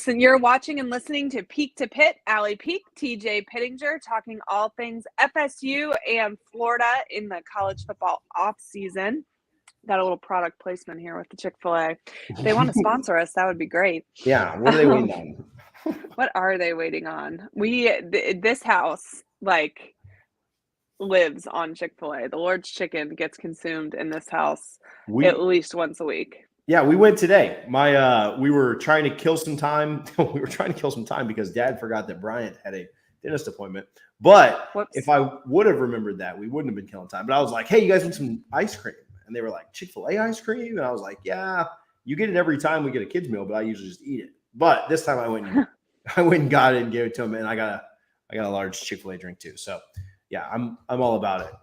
You're watching and listening to Peak to Pitt, Allie Peak, TJ Pittinger, talking all things FSU and Florida in the college football off season. Got a little product placement here with the Chick-fil-A. If they want to sponsor us, that would be great. Yeah, what are they waiting on? What are they waiting on? This house lives on Chick-fil-A. The Lord's chicken gets consumed in this house at least once a week. Yeah, we went today. We were trying to kill some time. We were trying to kill some time because Dad forgot that Bryant had a dentist appointment. But if I would have remembered that, we wouldn't have been killing time. But I was like, hey, you guys want some ice cream? And they were like, Chick-fil-A ice cream? And I was like, yeah, you get it every time we get a kid's meal, but I usually just eat it. But this time I went and got it and gave it to him, and I got a large Chick-fil-A drink too. So yeah, I'm all about it.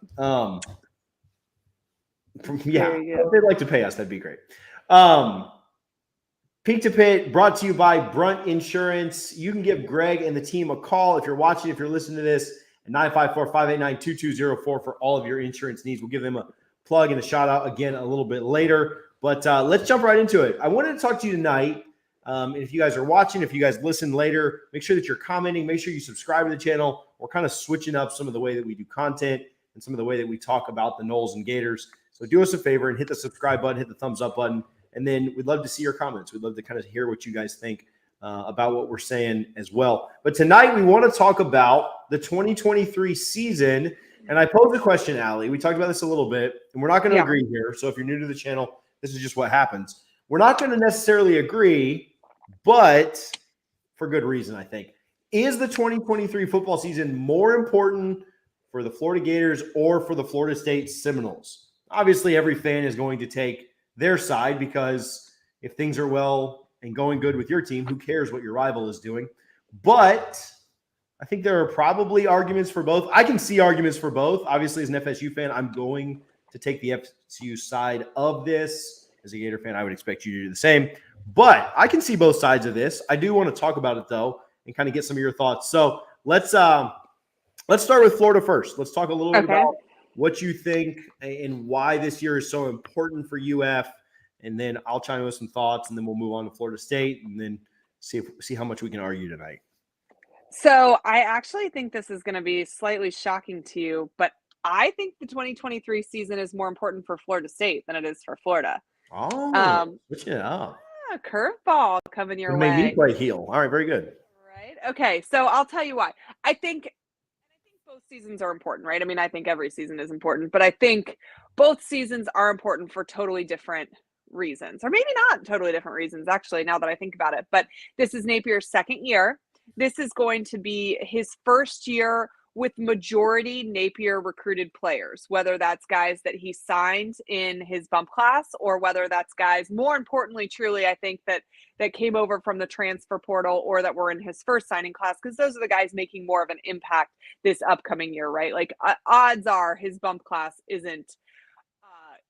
If they'd like to pay us, that'd be great. Peak to Pit brought to you by Brunt Insurance. You can give Greg and the team a call if you're watching, if you're listening to this, at 954-589-2204 for all of your insurance needs. We'll give them a plug and a shout out again a little bit later. But let's jump right into it. I wanted to talk to you tonight. And if you guys are watching, if you guys listen later, make sure that you're commenting. Make sure you subscribe to the channel. We're kind of switching up some of the way that we do content and some of the way that we talk about the Noles and Gators. So do us a favor and hit the subscribe button, hit the thumbs up button. And then we'd love to see your comments. We'd love to kind of hear what you guys think about what we're saying as well. But tonight we want to talk about the 2023 season. And I posed a question, Allie. We talked about this a little bit, and we're not going to agree here. So if you're new to the channel, this is just what happens. We're not going to necessarily agree, but for good reason, I think. Is the 2023 football season more important for the Florida Gators or for the Florida State Seminoles? Obviously, every fan is going to take their side because if things are well and going good with your team, who cares what your rival is doing? But I think there are probably arguments for both. I can see arguments for both. Obviously, as an FSU fan, I'm going to take the FSU side of this. As a Gator fan, I would expect you to do the same. But I can see both sides of this. I do want to talk about it, though, and kind of get some of your thoughts. So let's start with Florida first. Let's talk a little bit about what you think and why this year is so important for UF. And then I'll chime in with some thoughts, and then we'll move on to Florida State and then see how much we can argue tonight. So I actually think this is going to be slightly shocking to you, but I think the 2023 season is more important for Florida State than it is for Florida. Oh, switch it up. Curveball coming your way. Made me play heel. All right, very good. Right. Okay, so I'll tell you why. I think both seasons are important, right? I mean, I think every season is important, but I think both seasons are important for totally different reasons, or maybe not totally different reasons, actually, now that I think about it. But this is Napier's second year. This is going to be his first year with majority Napier recruited players, whether that's guys that he signed in his bump class or whether that's guys, more importantly, truly, I think that came over from the transfer portal or that were in his first signing class, because those are the guys making more of an impact this upcoming year, right? Like odds are his bump class isn't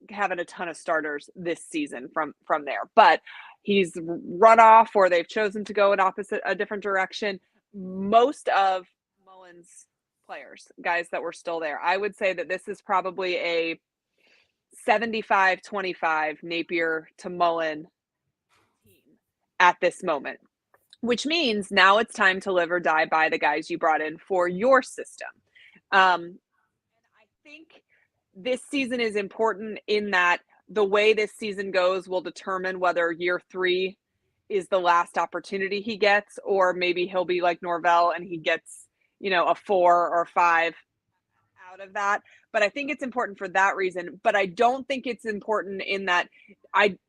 having a ton of starters this season from there, but he's run off or they've chosen to go in a different direction. Most of Mullen's players, guys that were still there, I would say that this is probably a 75-25 Napier to Mullen team at this moment, which means now it's time to live or die by the guys you brought in for your system. And I think this season is important in that the way this season goes will determine whether year 3 is the last opportunity he gets, or maybe he'll be like Norvell and he gets, a 4 or 5 out of that. But I think it's important for that reason. But I don't think it's important in that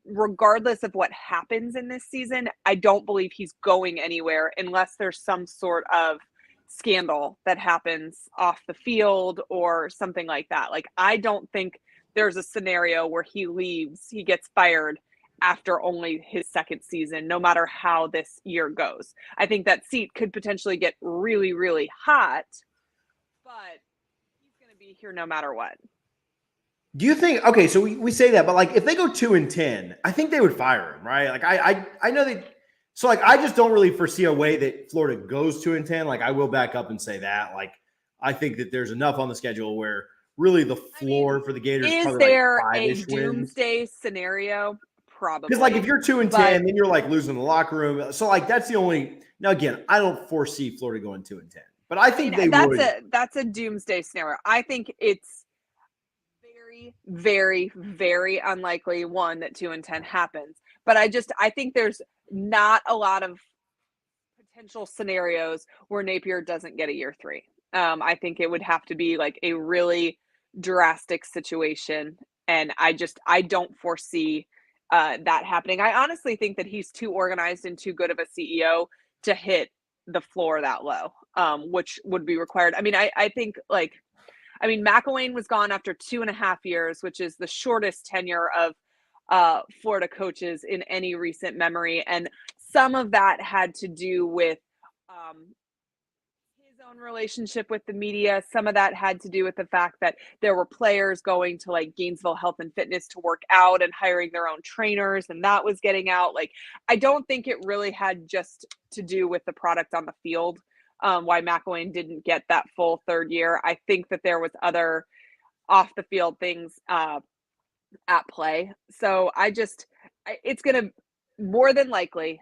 regardless of what happens in this season, I don't believe he's going anywhere unless there's some sort of scandal that happens off the field or something like that. Like, I don't think there's a scenario where he gets fired after only his second season, no matter how this year goes. I think that seat could potentially get really, really hot, but he's going to be here no matter what. Do you think, okay, so we say that, but like if they go 2-10, I think they would fire him, right? Like I know they, so like I just don't really foresee a way that Florida goes 2-10. Like I will back up and say that. Like I think that there's enough on the schedule where really the floor for the Gators. Is probably there like a 5-ish wins. doomsday scenario? Probably. Because like if you're 2-10, then you're like losing the locker room. So like that's the only. Now again, I don't foresee Florida going 2-10, but I think they would. That's a doomsday scenario. I think it's very, very, very unlikely that 2-10 happens. But I think there's not a lot of potential scenarios where Napier doesn't get a year 3. I think it would have to be like a really drastic situation, and I don't foresee that happening. I honestly think that he's too organized and too good of a CEO to hit the floor that low, which would be required. I mean, I think McElwain was gone after 2.5 years, which is the shortest tenure of Florida coaches in any recent memory. And some of that had to do with his own relationship with the media. Some of that had to do with the fact that there were players going to like Gainesville Health and Fitness to work out and hiring their own trainers, and that was getting out. Like, I don't think it really had just to do with the product on the field. Why McElwain didn't get that full 3rd year. I think that there was other off the field things at play. So it's going to more than likely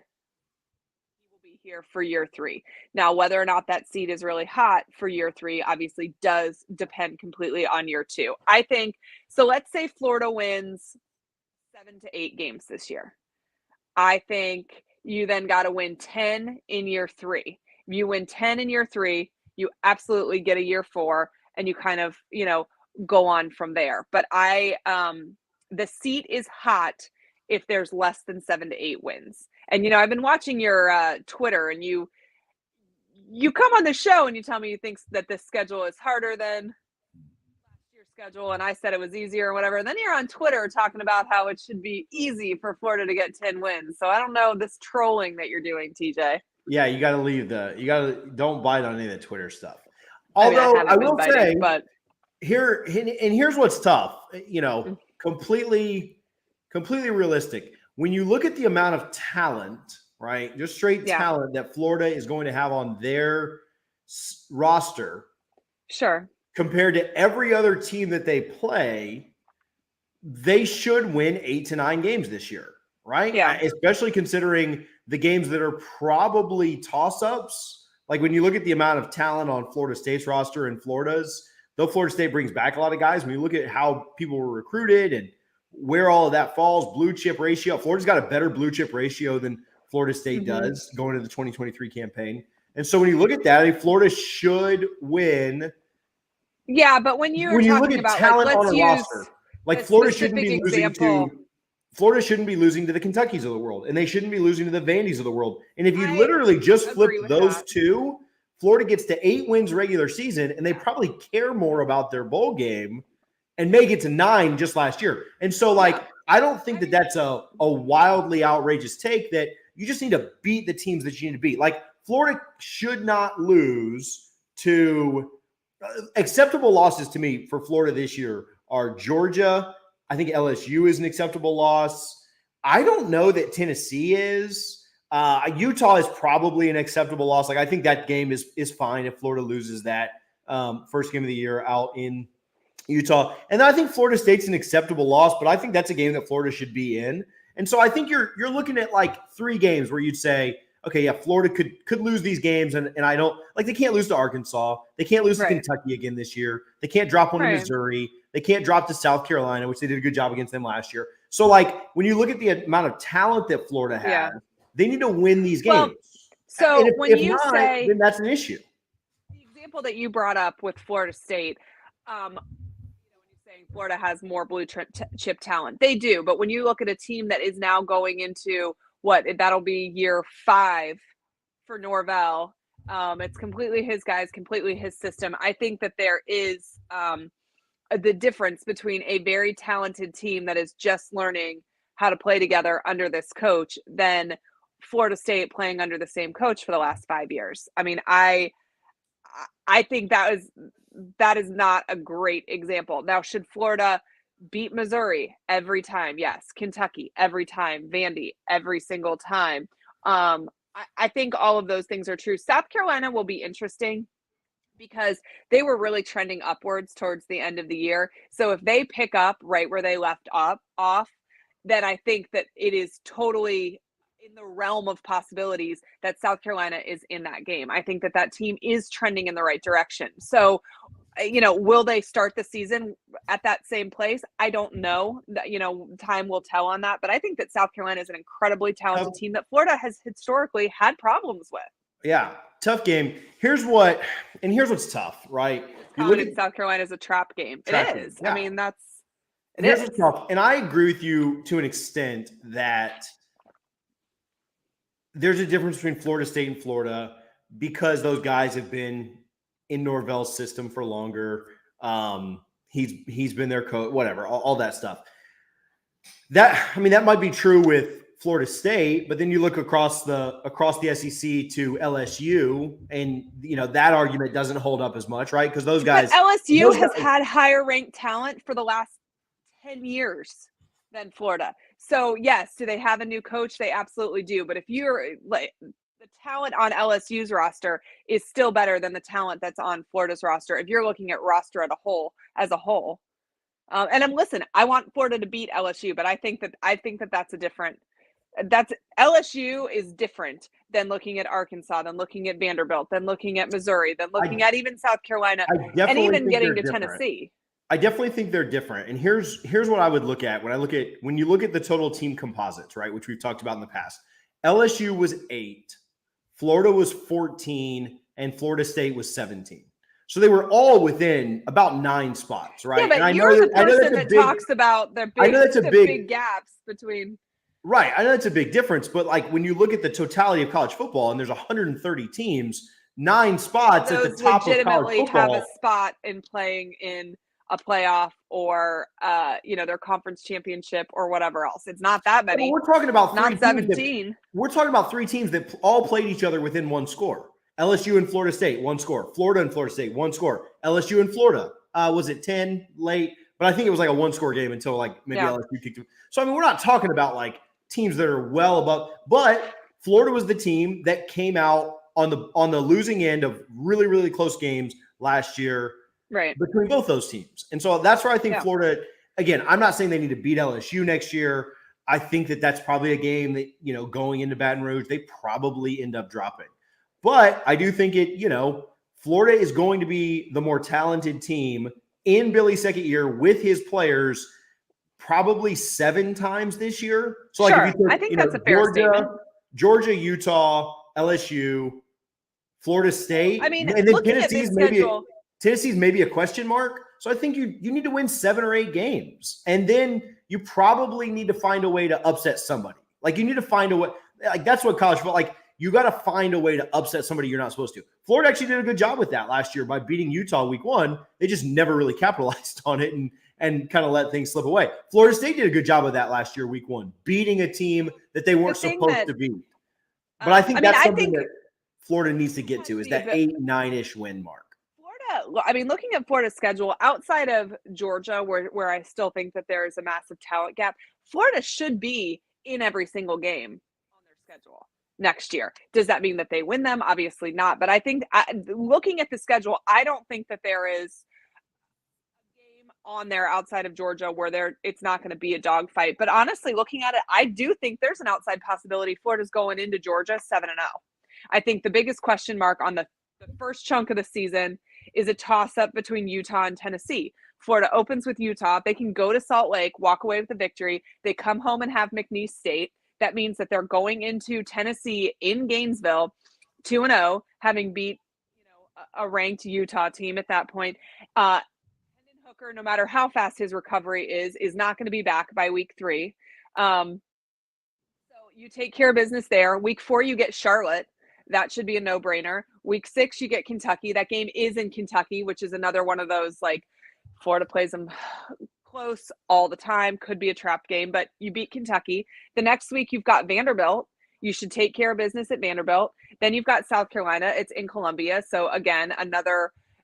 he will be here for year 3. Now, whether or not that seat is really hot for year 3 obviously does depend completely on year 2. I think so. Let's say Florida wins 7 to 8 games this year. I think you then got to win 10 in year 3. You win 10 in year 3, you absolutely get a year 4, and you kind of, go on from there. But the seat is hot if there's less than 7 to 8 wins. And, I've been watching your Twitter, and you come on the show and you tell me you think that this schedule is harder than last year's schedule. And I said it was easier or whatever. And then you're on Twitter talking about how it should be easy for Florida to get 10 wins. So I don't know this trolling that you're doing, TJ. Yeah, you got to don't bite on any of the Twitter stuff. Although I will say, but here's what's tough, completely realistic. When you look at the amount of talent, right, just straight talent that Florida is going to have on their roster, sure, compared to every other team that they play, they should win 8 to 9 games this year, right? Yeah, especially considering the games that are probably toss-ups. Like when you look at the amount of talent on Florida State's roster and Florida's, though Florida State brings back a lot of guys, when you look at how people were recruited and where all of that falls, blue chip ratio, Florida's got a better blue chip ratio than Florida State does going into the 2023 campaign. And so when you look at that, I think Florida should win. Yeah, but when you look at talent on a roster, like Florida shouldn't be losing to Florida shouldn't be losing to the Kentuckys of the world, and they shouldn't be losing to the Vandys of the world. And if you literally just flip those two, Florida gets to 8 wins regular season, and they probably care more about their bowl game and may get to 9 just last year. And so, I don't think that that's a wildly outrageous take, that you just need to beat the teams that you need to beat. Like, Florida should not lose to acceptable losses to me for Florida this year are Georgia. I think LSU is an acceptable loss. I don't know that Tennessee is. Utah is probably an acceptable loss. Like, I think that game is fine if Florida loses that first game of the year out in Utah. And then I think Florida State's an acceptable loss, but I think that's a game that Florida should be in. And so I think you're looking at like 3 games where you'd say, okay, yeah, Florida could lose these games, and I don't like, they can't lose to Arkansas. They can't lose to Kentucky again this year. They can't drop one to Missouri. They can't drop to South Carolina, which they did a good job against them last year. So, like, when you look at the amount of talent that Florida has, they need to win these games. Well, so then that's an issue. The example that you brought up with Florida State, when you're saying Florida has more blue chip talent, they do. But when you look at a team that is now going into that'll be year 5 for Norvell. It's completely his guys, completely his system. I think that there is the difference between a very talented team that is just learning how to play together under this coach than Florida State playing under the same coach for the last 5 years. I mean, I think that is not a great example. Now, should Florida beat Missouri every time? Yes. Kentucky every time. Vandy every single time. I think all of those things are true. South Carolina will be interesting because they were really trending upwards towards the end of the year. So if they pick up right where they left off, then I think that it is totally in the realm of possibilities that South Carolina is in that game. I think that that team is trending in the right direction. So, will they start the season at that same place? I don't know. Time will tell on that. But I think that South Carolina is an incredibly talented team that Florida has historically had problems with. Yeah, tough game. Here's what's tough, right? You look at South Carolina as a trap game. It is. Yeah. I mean, here's what's tough. And I agree with you to an extent that there's a difference between Florida State and Florida because those guys have been in Norvell's system for longer. He's been their coach, whatever, all that stuff. That might be true with Florida State, but then you look across the SEC to LSU, and that argument doesn't hold up as much, right? Because those guys, LSU has had higher ranked talent for the last 10 years than Florida. So yes, do they have a new coach? They absolutely do. But if you're like, the talent on LSU's roster is still better than the talent that's on Florida's roster. If you're looking at roster as a whole. I want Florida to beat LSU, but I think that that's a different. LSU is different than looking at Arkansas, than looking at Vanderbilt, than looking at Missouri, than looking at even South Carolina, and even getting to Tennessee. I definitely think they're different. And here's what I would look at when you look at the total team composites, right, which we've talked about in the past. LSU was 8, Florida was 14, and Florida State was 17. So they were all within about 9 spots, right? Yeah, but and you're the person that talks about the big gaps between. Right. I know it's a big difference, but like when you look at the totality of college football and there's 130 teams, 9 spots at the top of college football. Legitimately have a spot in playing in a playoff or, their conference championship or whatever else. It's not that many. Well, we're talking about not 17. We're talking about 3 teams that all played each other within 1 score. LSU and Florida State, 1 score. Florida and Florida State, 1 score. LSU and Florida, was it 10 late? But I think it was like a 1-score game until maybe LSU kicked it. So, we're not talking about teams that are well above, but Florida was the team that came out on the losing end of really, really close games last year, right, between both those teams. And so that's where I think Florida, again, I'm not saying they need to beat LSU next year. I think that that's probably a game that, going into Baton Rouge, they probably end up dropping. But I do think Florida is going to be the more talented team in Billy's second year with his players probably 7 times this year. So sure. If you think, I think that's a fair statement. Georgia, Utah, LSU, Florida State. And then Tennessee's maybe a question mark. So I think you need to win 7 or 8 games. And then you probably need to find a way to upset somebody. You need to find a way. That's what college football, you got to find a way to upset somebody you're not supposed to. Florida actually did a good job with that last year by beating Utah week 1. They just never really capitalized on it and kind of let things slip away. Florida State did a good job of that last year, week 1, beating a team that they weren't supposed to beat. But I think that's something that Florida needs to get to, is that 8-9-ish win mark. Florida, looking at Florida's schedule, outside of Georgia, where I still think that there is a massive talent gap, Florida should be in every single game on their schedule next year. Does that mean that they win them? Obviously not. But I think looking at the schedule, I don't think that there is on there outside of Georgia where it's not going to be a dogfight. But honestly, looking at it, I do think there's an outside possibility Florida's going into Georgia 7-0. I think the biggest question mark on the first chunk of the season is a toss-up between Utah and Tennessee. Florida opens with Utah. They can go to Salt Lake, walk away with a victory. They come home and have McNeese State. That means that they're going into Tennessee in Gainesville 2-0, having beat a ranked Utah team at that point. Hooker, no matter how fast his recovery is not going to be back by week 3. So you take care of business there. Week 4, you get Charlotte. That should be a no-brainer. Week 6, you get Kentucky. That game is in Kentucky, which is another one of those, Florida plays them close all the time. Could be a trap game, but you beat Kentucky. The next week, you've got Vanderbilt. You should take care of business at Vanderbilt. Then you've got South Carolina. It's in Columbia. So again,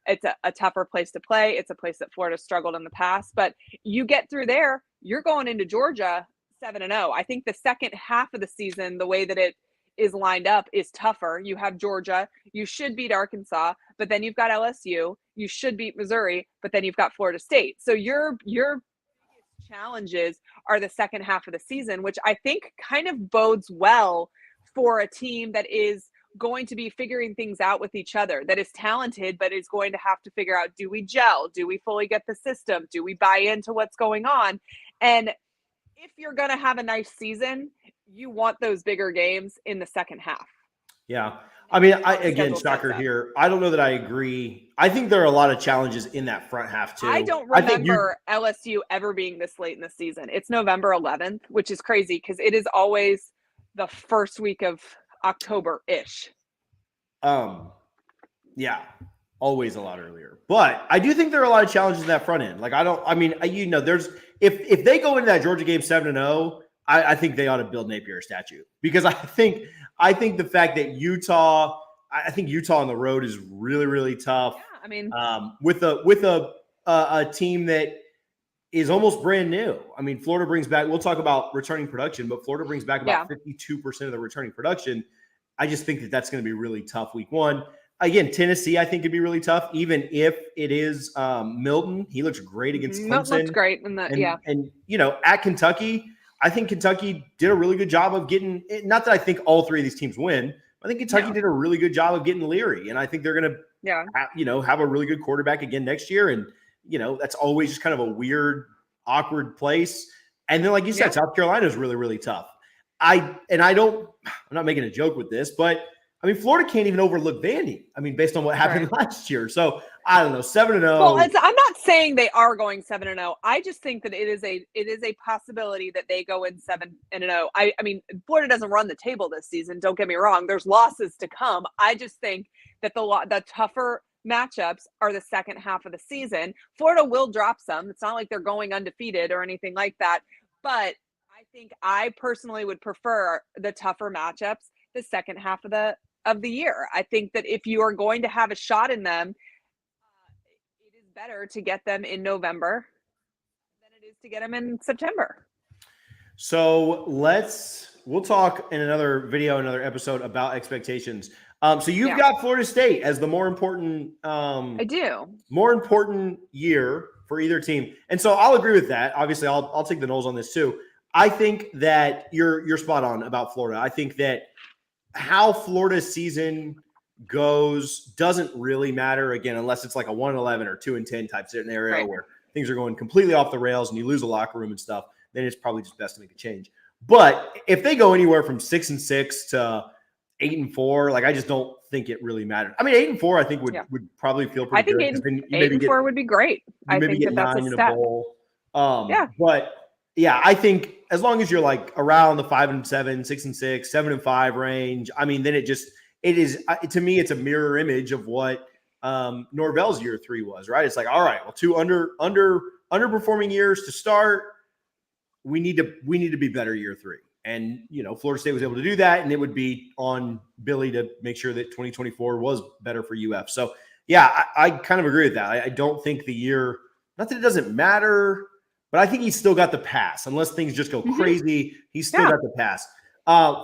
it's a tougher place to play. It's a place that Florida struggled in the past, but you get through there, you're going into Georgia 7-0. I think the second half of the season, the way that it is lined up is tougher. You have Georgia, you should beat Arkansas, but then you've got LSU, you should beat Missouri, but then you've got Florida State. So your biggest challenges are the second half of the season, which I think kind of bodes well for a team that is going to be figuring things out with each other, that is talented, but is going to have to figure out, do we gel? Do we fully get the system? Do we buy into what's going on? And if you're going to have a nice season, you want those bigger games in the second half. Yeah. I mean, again, shocker here. I don't know that I agree. I think there are a lot of challenges in that front half too. I don't remember LSU ever being this late in the season. It's November 11th, which is crazy because it is always the first week of October-ish. Yeah, always a lot earlier. But I do think there are a lot of challenges in that front end. Like there's if they go into that Georgia game 7-0, I think they ought to build Napier a statue, because I think the fact that Utah on the road is really, really tough. Yeah, I mean, with a team that is almost brand new. I mean, Florida brings back, we'll talk about returning production, but Florida brings back about 52% of the returning production. I just think that that's going to be really tough week one. Again, Tennessee, I think, could be really tough, even if it is Milton. He looks great against Clemson. Milton looks great. And at Kentucky, I think Kentucky did a really good job of getting – not that I think all three of these teams win. I think Kentucky did a really good job of getting Leary, and I think they're going to have a really good quarterback again next year. And, that's always just kind of a weird, awkward place. And then, like you said, South Carolina is really, really tough. I'm not making a joke with this, but I mean, Florida can't even overlook Vandy. I mean, based on what happened last year. So I don't know, 7-0. Well, I'm not saying they are going 7-0. I just think that it is a possibility that they go in 7-0. I mean, Florida doesn't run the table this season. Don't get me wrong. There's losses to come. I just think that the tougher matchups are the second half of the season. Florida will drop some. It's not like they're going undefeated or anything like that. But I think I personally would prefer the tougher matchups the second half of the year. I think that if you are going to have a shot in them, it is better to get them in November than it is to get them in September. So we'll talk in another video, another episode about expectations. So you've got Florida State as the more important I do. More important year for either team. And so I'll agree with that. Obviously, I'll take the Noles on this too. I think that you're spot on about Florida. I think that how Florida's season goes doesn't really matter, again, unless it's like a 1-11 or 2-10 type scenario where things are going completely off the rails and you lose a locker room and stuff. Then it's probably just best to make a change. But if they go anywhere from 6-6 to 8-4, like, I just don't think it really matters. I mean, 8-4, I think would probably feel pretty good. I think 8-4 would be great. I think that's a step. But yeah, I think as long as you're like around the 5-7, 6-6, 7-5 range, I mean, then it is to me, it's a mirror image of what Norvell's year 3 was, right? It's like, all right, well, 2 underperforming years to start. We need to be better year 3. And, Florida State was able to do that, and it would be on Billy to make sure that 2024 was better for UF. So, yeah, I kind of agree with that. I don't think the year, not that it doesn't matter, but I think he's still got the pass. Unless things just go crazy, he's still got the pass.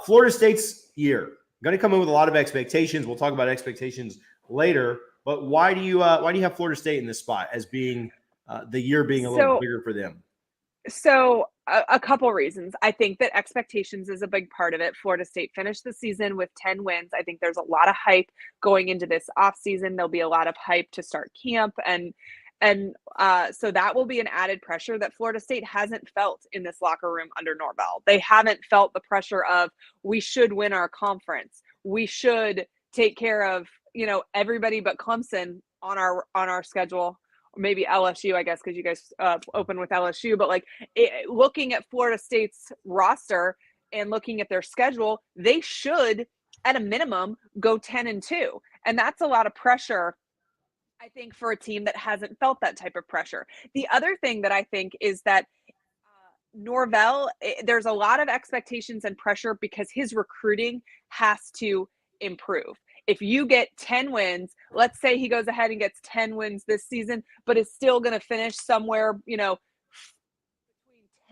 Florida State's year, going to come in with a lot of expectations. We'll talk about expectations later. But why do you have Florida State in this spot as being the year being a little bigger for them? So a couple reasons. I think that expectations is a big part of it. Florida State finished the season with 10 wins. I think there's a lot of hype going into this offseason. There'll be a lot of hype to start camp. And so that will be an added pressure that Florida State hasn't felt in this locker room under Norvell. They haven't felt the pressure of, we should win our conference. We should take care of, everybody but Clemson on our schedule. Maybe LSU, I guess, because you guys open with LSU. But looking at Florida State's roster and looking at their schedule, they should, at a minimum, go 10-2. And that's a lot of pressure, I think, for a team that hasn't felt that type of pressure. The other thing that I think is that Norvell, there's a lot of expectations and pressure because his recruiting has to improve. If you get 10 wins, let's say he goes ahead and gets 10 wins this season, but is still going to finish somewhere, between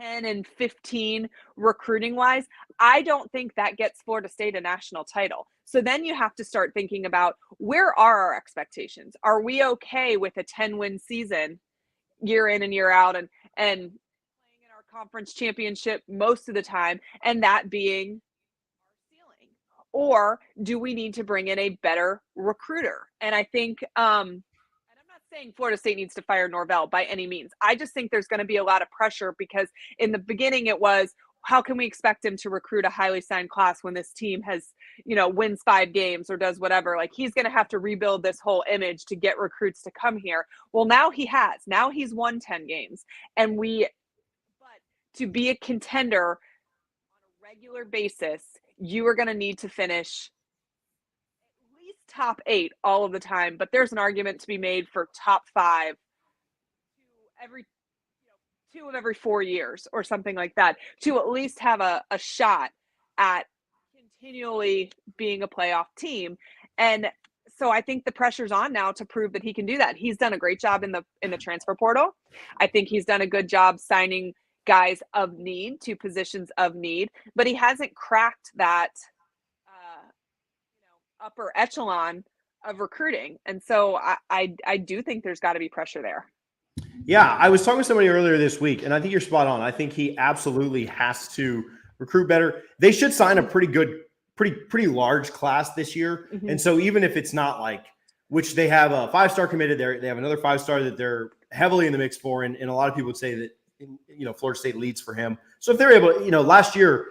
10 and 15 recruiting wise, I don't think that gets Florida State a national title. So then you have to start thinking about, where are our expectations? Are we okay with a 10-win season year in and year out and playing in our conference championship most of the time, and that being our ceiling? Or do we need to bring in a better recruiter? And I think saying Florida State needs to fire Norvell by any means. I just think there's going to be a lot of pressure, because in the beginning it was, how can we expect him to recruit a highly signed class when this team has, wins 5 games or does whatever? Like, he's going to have to rebuild this whole image to get recruits to come here. Well, now he has. Now he's won 10 games. But to be a contender on a regular basis, you are going to need to finish top 8 all of the time, but there's an argument to be made for top 5 every 2 of every 4 years or something like that, to at least have a shot at continually being a playoff team. And so I think the pressure's on now to prove that he can do that. He's done a great job in the transfer portal. I think he's done a good job signing guys of need to positions of need, but he hasn't cracked that upper echelon of recruiting. And so I do think there's got to be pressure there. Yeah, I was talking to somebody earlier this week, and I think you're spot on. I think he absolutely has to recruit better. They should sign a pretty large class this year. Mm-hmm. And so even if it's not like, which they have a 5-star committed there, they have another 5-star that they're heavily in the mix for. And a lot of people would say that, Florida State leads for him. So if they're able, last year,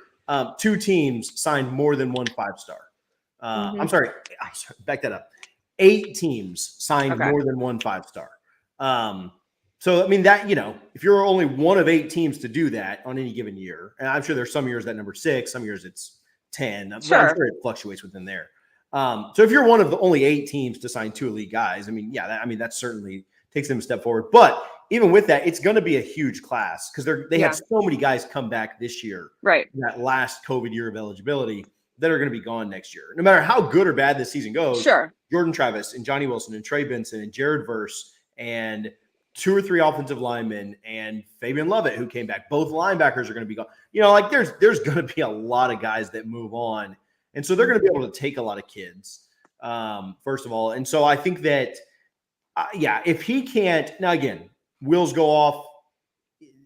2 teams signed more than one 5-star. I'm sorry, back that up. 8 teams signed more than one 5-star. So, I mean, that, if you're only one of 8 teams to do that on any given year, and I'm sure there's some years that number 6, some years it's 10. I'm sure it fluctuates within there. So if you're one of the only 8 teams to sign 2 elite guys, I mean, that certainly takes them a step forward. But even with that, it's going to be a huge class, because they had so many guys come back this year, right? That last COVID year of eligibility, that are going to be gone next year. No matter how good or bad this season goes, Jordan Travis and Johnny Wilson and Trey Benson and Jared Verse and 2 or 3 offensive linemen and Fabian Lovett, who came back. Both linebackers are going to be gone. There's going to be a lot of guys that move on. And so they're going to be able to take a lot of kids, first of all. And so I think that, if he can't – now, again, wheels go off.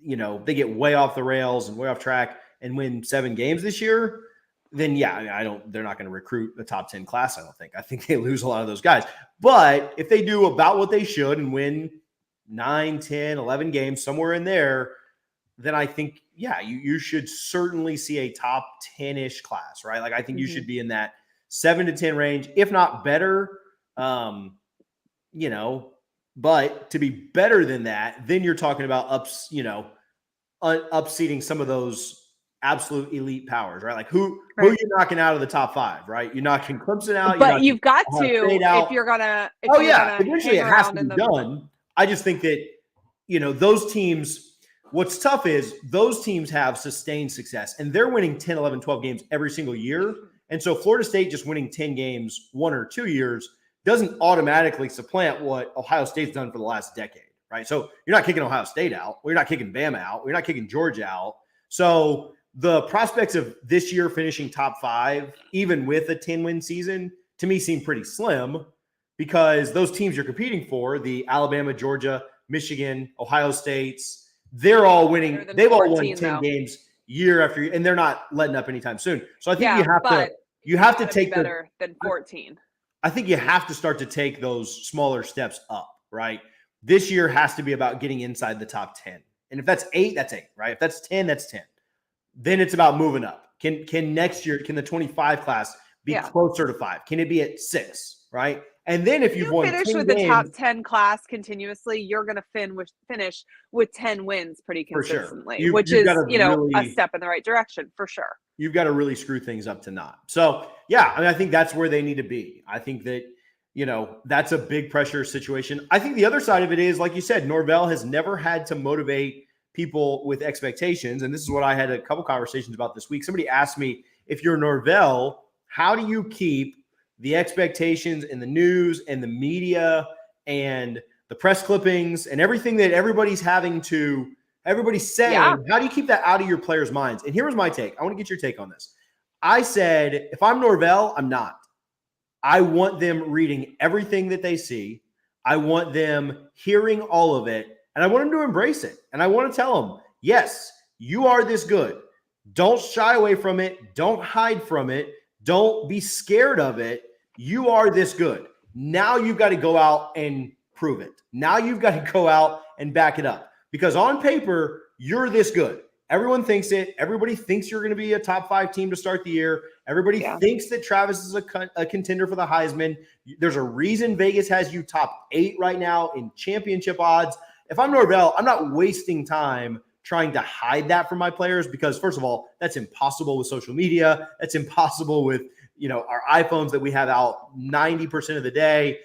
They get way off the rails and way off track and win 7 games this year – then they're not going to recruit the top 10 class. I think they lose a lot of those guys. But if they do about what they should and win 9, 10, 11 games, somewhere in there, then I think, you should certainly see a top 10-ish class, right? Like, I think you should be in that 7 to 10 range, if not better, but to be better than that, then you're talking about upseating some of those absolute elite powers, right? Like who are you knocking out of the top 5, right? You're knocking Clemson out. But you've got to, if you're gonna. Eventually it has to be done. I just think that, those teams, what's tough is those teams have sustained success and they're winning 10, 11, 12 games every single year. And so Florida State just winning 10 games 1 or 2 years doesn't automatically supplant what Ohio State's done for the last decade, right? So you're not kicking Ohio State out. You're not kicking Bama out. You're not kicking Georgia out. So the prospects of this year finishing top 5, even with a 10-win season, to me seem pretty slim, because those teams you're competing for, the Alabama, Georgia, Michigan, Ohio States, they're all winning. They've all won 10 games year after year, and they're not letting up anytime soon. So I think you have to take better than 14. I think you have to start to take those smaller steps up, right? This year has to be about getting inside the top 10. And if that's 8, that's 8, right? If that's 10, that's 10. Then it's about moving up. Can next year, can the 25 class be closer to 5? Can it be at 6, right? And then if you've won 10 finish with the top 10 class continuously, you're going to finish with 10 wins pretty consistently, sure. Which is, a step in the right direction for sure. You've got to really screw things up to not. So, I think that's where they need to be. I think that, that's a big pressure situation. I think the other side of it is, like you said, Norvell has never had to motivate people with expectations. And this is what I had a couple conversations about this week. Somebody asked me, if you're Norvell, how do you keep the expectations in the news and the media and the press clippings and everything that everybody's having to Everybody's saying, how do you keep that out of your players' minds? And here was my take. I want to get your take on this. I said, if I'm Norvell, I'm not. I want them reading everything that they see. I want them hearing all of it, and I want them to embrace it. And I want to tell them, yes, you are this good. Don't shy away from it. Don't hide from it. Don't be scared of it. You are this good. Now you've got to go out and prove it. Now you've got to go out and back it up. Because on paper, you're this good. Everyone thinks it. Everybody thinks you're going to be a top 5 team to start the year. Everybody thinks that Travis is a contender for the Heisman. There's a reason Vegas has you top 8 right now in championship odds. If I'm Norvell, I'm not wasting time trying to hide that from my players because, first of all, that's impossible with social media. That's impossible with, our iPhones that we have out 90% of the day.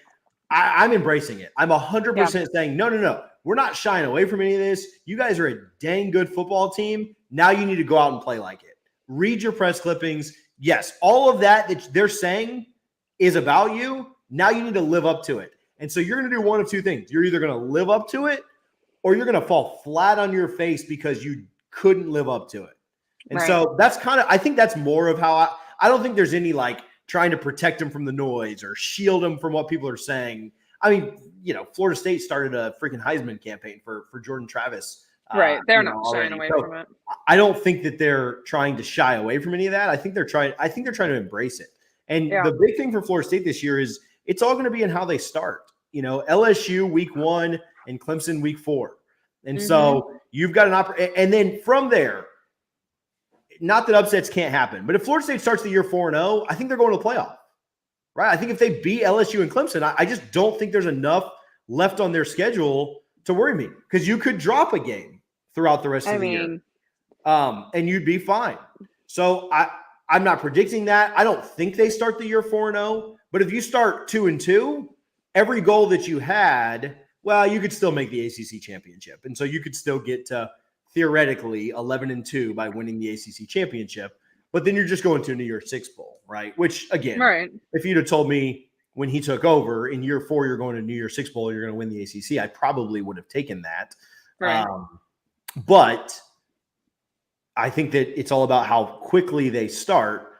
I'm embracing it. I'm 100% saying, no. We're not shying away from any of this. You guys are a dang good football team. Now you need to go out and play like it. Read your press clippings. Yes, all of that they're saying is about you. Now you need to live up to it. And so you're going to do one of two things. You're either going to live up to it or you're going to fall flat on your face because you couldn't live up to it. And so that's I think that's more of how I don't think there's any trying to protect them from the noise or shield them from what people are saying. I mean, Florida State started a freaking Heisman campaign for Jordan Travis. Right. They're not shying away from it. I don't think that they're trying to shy away from any of that. I think they're trying to embrace it. And the big thing for Florida State this year is it's all going to be in how they start. LSU week 1 and Clemson week 4. And so you've got an opportunity. And then from there, not that upsets can't happen, but if Florida State starts the year 4-0, I think they're going to the playoff. Right. I think if they beat LSU and Clemson, I just don't think there's enough left on their schedule to worry me because you could drop a game throughout the rest of the year and you'd be fine. So I'm not predicting that. I don't think they start the year 4-0, but if you start 2-2, every goal that you had, well, you could still make the ACC championship. And so you could still get to theoretically 11-2 by winning the ACC championship. But then you're just going to a New Year's Six Bowl, right? Which, again, if you'd have told me when he took over in year 4, you're going to New Year's Six Bowl, you're going to win the ACC, I probably would have taken that. Right. But I think that it's all about how quickly they start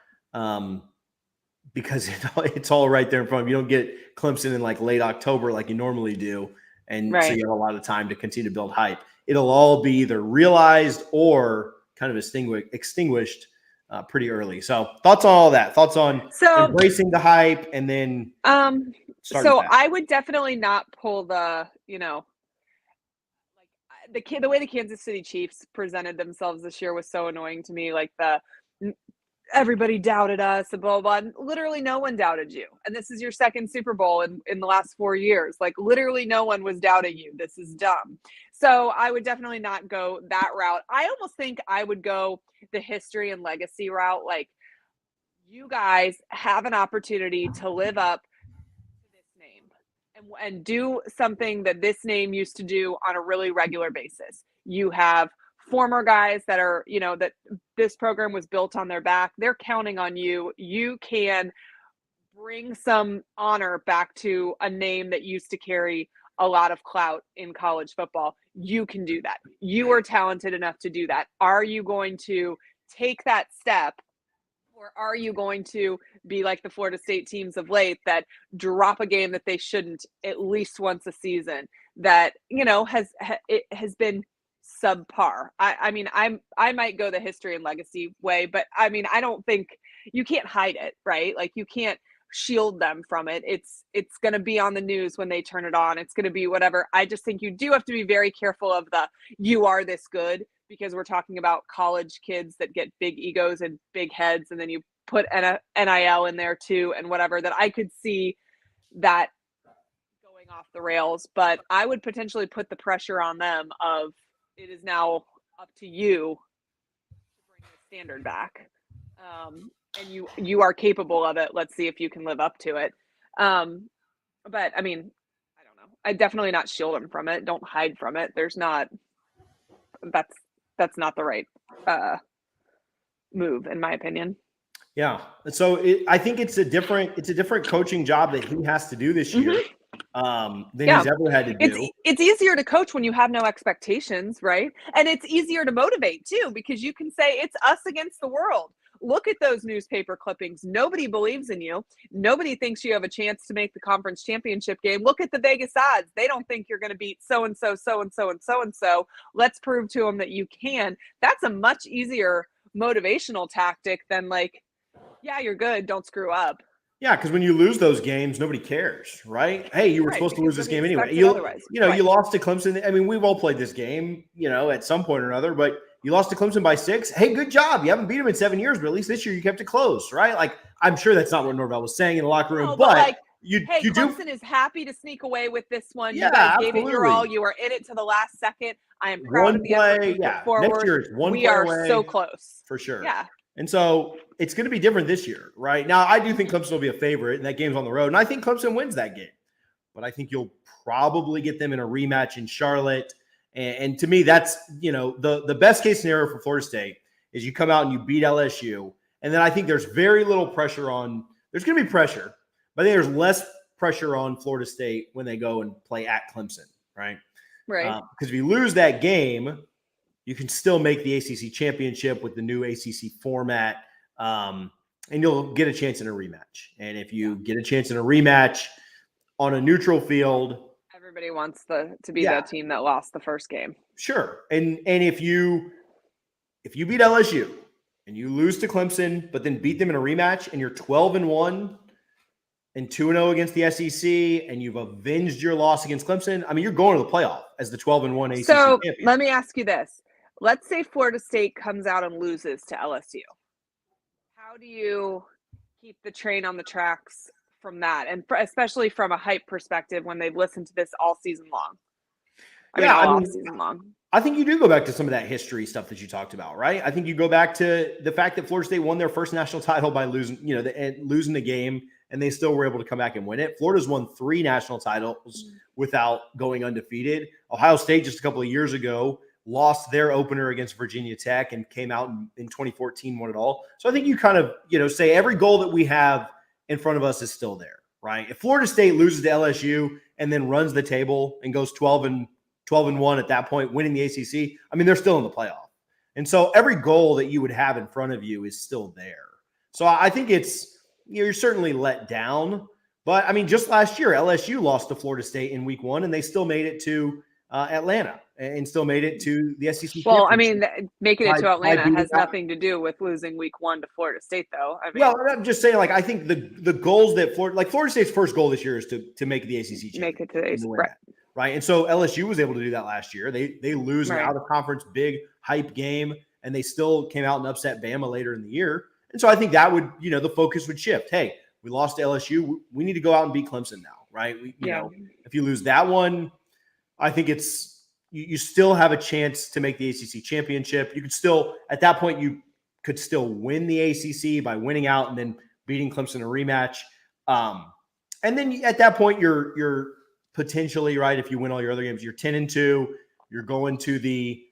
because it's all right there in front of you. You don't get Clemson in late October like you normally do. And so you have a lot of time to continue to build hype. It'll all be either realized or kind of extinguished pretty early. So thoughts on all that? Thoughts on embracing the hype and then so I would definitely not pull the the way the Kansas City Chiefs presented themselves this year was so annoying to me. Everybody doubted us and blah, blah, blah. And literally no one doubted you. And this is your second Super Bowl in the last 4 years. Literally no one was doubting you. This is dumb. So I would definitely not go that route. I almost think I would go the history and legacy route. You guys have an opportunity to live up to this name and do something that this name used to do on a really regular basis. You have former guys that are, that this program was built on their back. They're counting on you. You can bring some honor back to a name that used to carry a lot of clout in college football. You can do that. You are talented enough to do that. Are you going to take that step, or are you going to be like the Florida State teams of late that drop a game that they shouldn't at least once a season that, has been subpar? I might go the history and legacy way, but I don't think you can't hide it, right? You can't shield them from it. It's going to be on the news when they turn it on. It's going to be whatever. I just think you do have to be very careful of you are this good, because we're talking about college kids that get big egos and big heads. And then you put NIL in there too, and whatever, that I could see that going off the rails, but I would potentially put the pressure on them of, it is now up to you to bring the standard back. And you are capable of it. Let's see if you can live up to it. But I don't know. I definitely not shield them from it. Don't hide from it. That's not the right move, in my opinion. Yeah. So I think it's a different coaching job that he has to do this year. than he's ever had to do. It's easier to coach when you have no expectations, right? And it's easier to motivate too, because you can say it's us against the world. Look at those newspaper clippings. Nobody believes in you. Nobody thinks you have a chance to make the conference championship game. Look at the Vegas odds. They don't think you're going to beat so-and-so, so-and-so, and so-and-so. Let's prove to them that you can. That's a much easier motivational tactic than like, yeah, you're good. Don't screw up. Yeah, because when you lose those games, nobody cares, right? Hey, you were supposed to lose this game anyway. You lost to Clemson. I mean, we've all played this game, at some point or another, but you lost to Clemson by 6. Hey, good job. You haven't beat them in 7 years, but at least this year you kept it close, right? Like, I'm sure that's not what Norvell was saying in the locker room, no, but like, you Clemson is happy to sneak away with this one. Yeah, you guys gave absolutely. it your all. You were in it to the last second. I am proud of the effort you put forward. Next year it's one we play are away, so close. for sure. Yeah. And so it's going to be different this year, right? Now, I do think Clemson will be a favorite, and that game's on the road. And I think Clemson wins that game. But I think you'll probably get them in a rematch in Charlotte. And to me, that's, the best case scenario for Florida State is you come out and you beat LSU. And then I think there's very little pressure on – there's going to be pressure, but I think there's less pressure on Florida State when they go and play at Clemson, right? Right. Because if you lose that game – you can still make the ACC championship with the new ACC format, and you'll get a chance in a rematch. And if you get a chance in a rematch on a neutral field, everybody wants to be the team that lost the first game. Sure. And if you beat LSU and you lose to Clemson, but then beat them in a rematch, and you're 12-1 and 2-0 against the SEC, and you've avenged your loss against Clemson, I mean, you're going to the playoff as the 12-1 ACC champion. So let me ask you this. Let's say Florida State comes out and loses to LSU. How do you keep the train on the tracks from that? And especially from a hype perspective when they've listened to this all season long. All season long. I think you do go back to some of that history stuff that you talked about, right? I think you go back to the fact that Florida State won their first national title by losing the game, and they still were able to come back and win it. Florida's won 3 national titles without going undefeated. Ohio State just a couple of years ago lost their opener against Virginia Tech and came out in 2014, won it all. So I think you kind of, say every goal that we have in front of us is still there, right? If Florida State loses to LSU and then runs the table and goes 12-1 at that point, winning the ACC, I mean, they're still in the playoff. And so every goal that you would have in front of you is still there. So I think you're certainly let down. But, I mean, just last year, LSU lost to Florida State in week 1, and they still made it to Atlanta and still made it to the SEC. Well, I mean, making it to Atlanta has nothing to do with losing week 1 to Florida State, though. Well, I'm just saying, I think the goals that Florida State's first goal this year is to make the ACC championship. Make it to the ACC, right? And so LSU was able to do that last year. They lose an out-of-conference big hype game, and they still came out and upset Bama later in the year. And so I think that would, the focus would shift. Hey, we lost to LSU. We need to go out and beat Clemson now, right? If you lose that one, I think you still have a chance to make the ACC championship. You could still, at that point, you could still win the ACC by winning out and then beating Clemson in a rematch. And then at that point, you're potentially, right, if you win all your other games, you're 10-2. You're going to the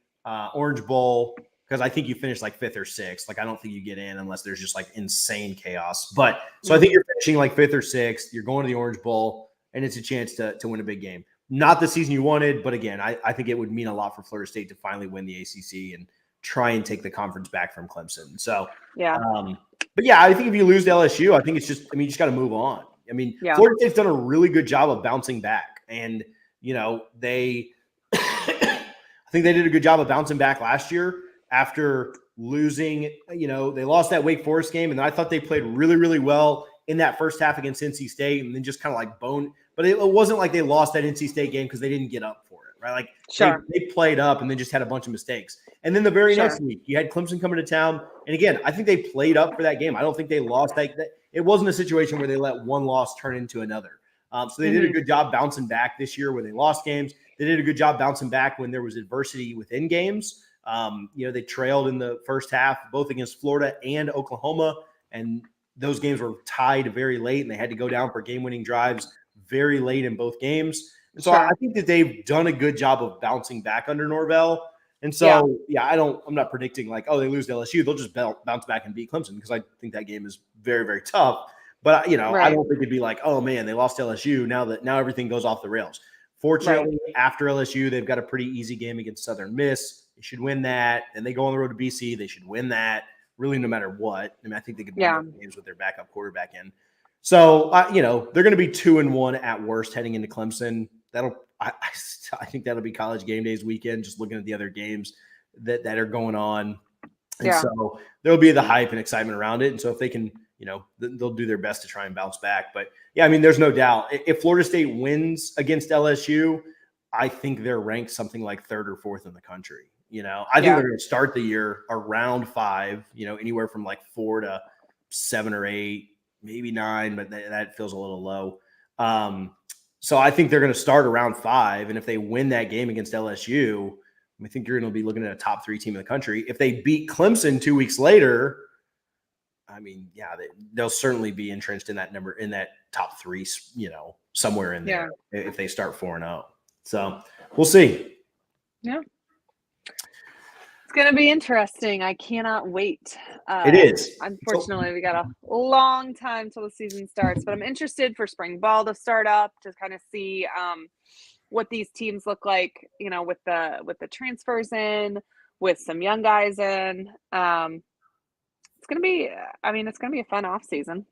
Orange Bowl, because I think you finish 5th or 6th. I don't think you get in unless there's just insane chaos. But so I think you're finishing 5th or 6th. You're going to the Orange Bowl, and it's a chance to win a big game. Not the season you wanted, but again, I think it would mean a lot for Florida State to finally win the ACC and try and take the conference back from Clemson. So, but yeah, I think if you lose to LSU, I think it's just, you just got to move on. Florida State's done a really good job of bouncing back, and they, I think they did a good job of bouncing back last year after losing. They lost that Wake Forest game, and I thought they played really, really well in that first half against NC State, and then just kind of bone. But it wasn't like they lost that NC State game because they didn't get up for it, right? They played up and then just had a bunch of mistakes. And then the very next week, you had Clemson coming to town. And again, I think they played up for that game. I don't think they lost. It wasn't a situation where they let one loss turn into another. So they did a good job bouncing back this year when they lost games. They did a good job bouncing back when there was adversity within games. They trailed in the first half, both against Florida and Oklahoma. And those games were tied very late, and they had to go down for game-winning drives very late in both games. And so I think that they've done a good job of bouncing back under Norvell. And so, I'm not predicting they lose to LSU. They'll just bounce back and beat Clemson, because I think that game is very, very tough. But, I Right. don't think it'd be like, oh, man, they lost to LSU. Now everything goes off the rails. Fortunately, after LSU, they've got a pretty easy game against Southern Miss. They should win that. And they go on the road to BC. They should win that, really, no matter what. I mean, I think they could win those games with their backup quarterback in. So, they're going to be 2-1 at worst heading into Clemson. I think that'll be College Game Days weekend, just looking at the other games that are going on. And so there'll be the hype and excitement around it. And so if they can, they'll do their best to try and bounce back. But, yeah, I mean, there's no doubt. If Florida State wins against LSU, I think they're ranked something like 3rd or 4th in the country. I think they're going to start the year around 5, anywhere from like 4 to 7 or 8, maybe 9, but that feels a little low. So I think they're going to start around 5. And if they win that game against LSU, I think you're going to be looking at a top 3 team in the country. If they beat Clemson 2 weeks later, I mean, yeah, they'll certainly be entrenched in that number, in that top 3, somewhere in there if they start 4-0. So we'll see. Yeah. It's going to be interesting. I cannot wait. It is. Unfortunately, we got a long time till the season starts, but I'm interested for spring ball to start up to kind of see what these teams look like, with the transfers in, with some young guys in. It's going to be a fun off season.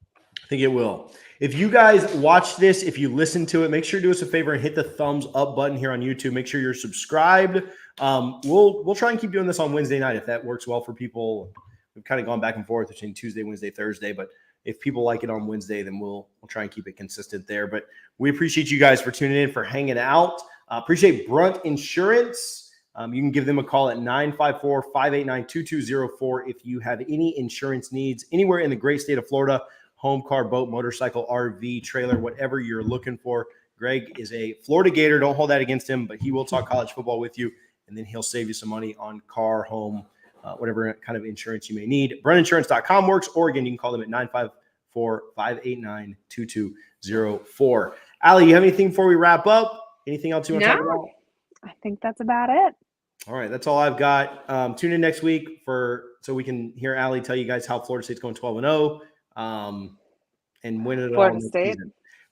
I think it will. If you guys watch this, if you listen to it, make sure to do us a favor and hit the thumbs up button here on YouTube. Make sure you're subscribed. We'll try and keep doing this on Wednesday night if that works well for people. We've kind of gone back and forth between Tuesday, Wednesday, Thursday, but if people like it on Wednesday, then we'll try and keep it consistent there. But we appreciate you guys for tuning in, for hanging out. Appreciate Brunt Insurance. You can give them a call at 954-589-2204 if you have any insurance needs anywhere in the great state of Florida. Home, car, boat, motorcycle, RV, trailer, whatever you're looking for. Greg is a Florida Gator. Don't hold that against him, but he will talk college football with you, and then he'll save you some money on car, home, whatever kind of insurance you may need. BruntInsurance.com works, or again, you can call them at 954-589-2204. Allie, you have anything before we wrap up? Anything else you want to talk about? I think that's about it. All right, that's all I've got. Tune in next week so we can hear Allie tell you guys how Florida State's going 12-0. And win it Florida all. State.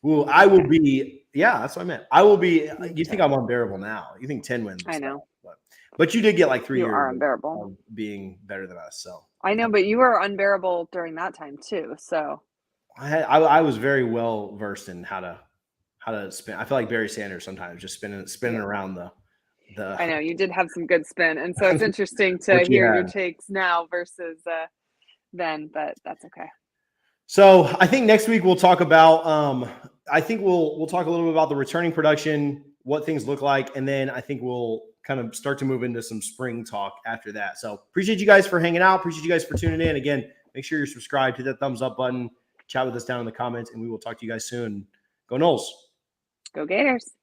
Ooh, I will be. Yeah, that's what I meant. I will be. You think I'm unbearable now? You think 10 wins? I know. But you did get like 3 years. You are unbearable. Of being better than us. So I know, but you were unbearable during that time too. So I was very well versed in how to spin. I feel like Barry Sanders sometimes, just spinning around the. I know you did have some good spin, and so it's interesting to hear your takes now versus then, but that's okay. So I think next week we'll talk about. I think we'll talk a little bit about the returning production, what things look like, and then I think we'll kind of start to move into some spring talk after that. So appreciate you guys for hanging out. Appreciate you guys for tuning in. Again, make sure you're subscribed, hit that thumbs up button, chat with us down in the comments, and we will talk to you guys soon. Go Noles. Go Gators.